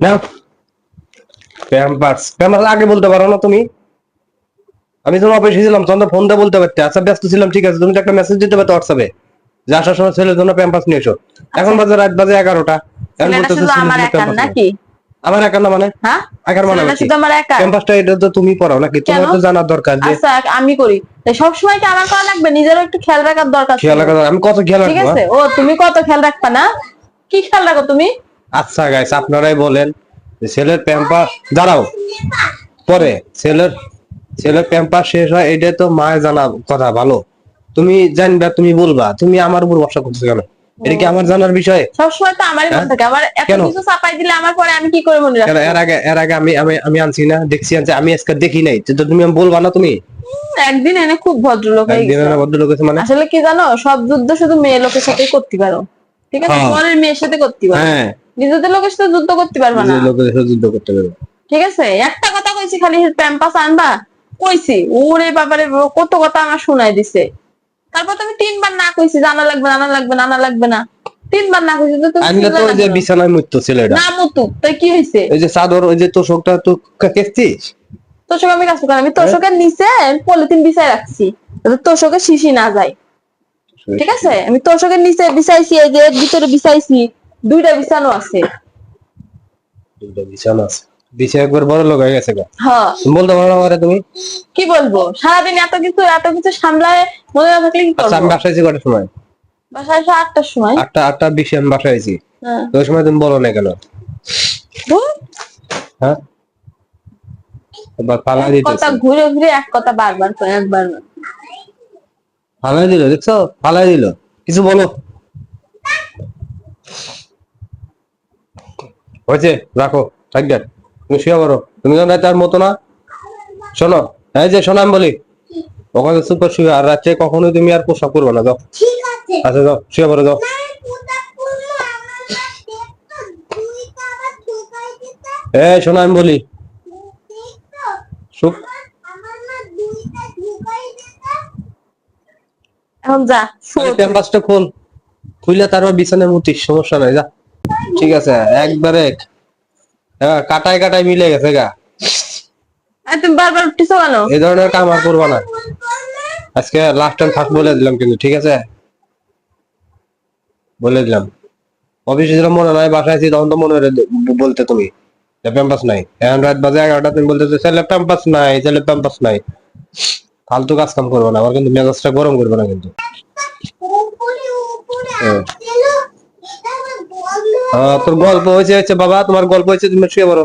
না Pampers Pampers আগে বলতে পারো না তুমি? আমি তোমার অফিসে ছিলাম, তখন তো ফোন দিয়ে বলতে পারতে। আচ্ছা ব্যস্ত ছিলাম, ঠিক আছে, তুমি তো একটা মেসেজ দিতে পারতো হোয়াটসঅ্যাপে যে আসার সময় ছেলের জন্য প্যাম্পার্স নিয়ে এসো। এখন আচ্ছা বাজে রাত বাজে 11টা, এখন ছেলেটা বলতেছো শুধু ছেলের আমার জন্য একার প্যাম্পার্স নেই। নাকি? আমার একার না মানে? হ্যাঁ, একার মানে ছেলেটা কি? শুধু আমার একার? প্যাম্পাসটা এটা তো তুমি পড়াও নাকি? কেন? তোমার তো জানার দরকার যে আচ্ছা আমি করি, তাই সবসময় কি আমার করা লাগবে? নিজেরও একটু খেয়াল রাখার দরকার খেয়াল ছিল। রাখা। আমি কত খেয়াল ঠিক রাখবো? আছে, ও তুমি কত খেয়াল রাখবা না? কি খেয়াল রাখো তুমি? আচ্ছা গাইস, আপনারাই বলেন যে ছেলের প্যাম্পাস দাঁড়াও পরে ছেলের ছেলের প্যাম্পাস শেষ হয়, এটা তো মায়ের জানা কথা। ভালো তুমি জানবা, তুমি বলবা, তুমি আমার উপর ভরসা করছো কেন? এটা কি আমার জানার বিষয়? সবসময় তো আমারই মন হ্যাঁ? থাকে, আবার এত কেন কিছু চাপাই দিলে আমার পরে আমি কি করে মনে কেন রাখবো? এর আগে আমি আমি আমি আনছি না, দেখছি আনছি, আমি আজকে দেখি নাই তো তুমি আমি বলবা না তুমি? একদিন এনে খুব ভদ্রলোক হয়ে একদিন গেছে। না ভদ্রলোক আছে মানে? আসলে কি জানো, সব যুদ্ধ শুধু মেয়ে লোকের সাথে করতে পারো, ঠিক আছে? হ্যাঁ পরের মেয়ের সাথে করতে পারো, হ্যাঁ, নিজেদের লোকের সাথে যুদ্ধ করতে পারবা না। নিজের লোকের সাথে যুদ্ধ করতে পারবে। ঠিক আছে, একটা কথা কইছি, খালি প্যাম্পাস আনবা কইছি, ওরে বাবারে কত কথা আমার শুনাই দিছে। তারপর তুমি 3 বার না কইছি জানা লাগবে না, আনা লাগবে না, আনা লাগবে না, 3 বার না কইছি তো তুমি আনলে তো শুনলে ওই না যে কেন? বিছানায় মুততো ছেলেটা, না মুতুক তাই কি হয়েছে? ওই যে চাদর, ওই যে তোষকটা তো কেচছিস। তোষক আমি কাজ করি, আমি হ্যাঁ? তোষকের নিচে পলিথিন বিছাই রাখছি যাতে তোষকের শিশি না যায়। ঠিক আছে, আমি তোষকের নিচে বিছাইছি, এই যে ভিতরে বিছাইছি, 2টা বিছানো আছে। দুটো বিছানা আছে, বিছে একবার বড় লোক হয়ে গেছে গা। হ্যাঁ, তুমি বলতে পারো না আমারে তুমি? কি বলবো, সারাদিন এত কিছু সামলায় মনে না থাকলে কি আচ্ছা করবো? আমি বাসায় আছি কটার সময়? বাসায় এসে 8টার সময়। 8টা 20 আমি বাসায় আছি। হ্যাঁ। তো ওই সময় তুমি বলো না কেন? ধুর, হ্যাঁ, এবার ফালাই এক কথা দিতেছে। ঘুরে ঘুরে এক কথা বারবার করে, একবার না। ফালাই দিল, দেখছো, ফালাই দিল। কিছু বলো। হয়েছে, রাখো, থাকবে। তুমি শুয়ে পড়ো, তুমি তো তার মতো না। শোনো, এই যে শোনো আমি বলি, ওখানে সুপার শুয়ে, আর রাত্রে কখনোই তুমি আর পোশাক করবে না, যাও। আচ্ছা যাও, শুয়ে পড়ো, যাও। এই শোনো আমি বলি, সুপ এখন যা শুয়ে তুই। ক্যাম্পাসটা খোল, খুললে তারপর বিছানায় মুতিস, সমস্যা নাই, যা। ঠিক আছে, একবারে হ্যাঁ, কাটায় কাটায় মিলে গেছে গা। আর তুমি বারবার উঠতেছো কেন? এই ধরনের কাম আর করবা না। আজকে লাস্ট টাইম ফার্স্ট বলে দিলাম কিন্তু, ঠিক আছে? বলে দিলাম। অফিসে ছিলাম মনে নাই, বাসায় আছি তখন তো মনে বলতে তুমি প্যাম্পাস নাই। এখন রাত বাজে 11টা, তুমি বলতেছো ছেলে প্যাম্পাস নাই, ছেলে প্যাম্পাস নাই। ফালতু কাজ কাম করবো না, আমার কিন্তু মেজাজটা গরম করবে না কিন্তু। হ্যাঁ। তোর গল্প হয়েছে বাবা, তোমার গল্প হয়েছে, তুমি শুয়ে পড়ো।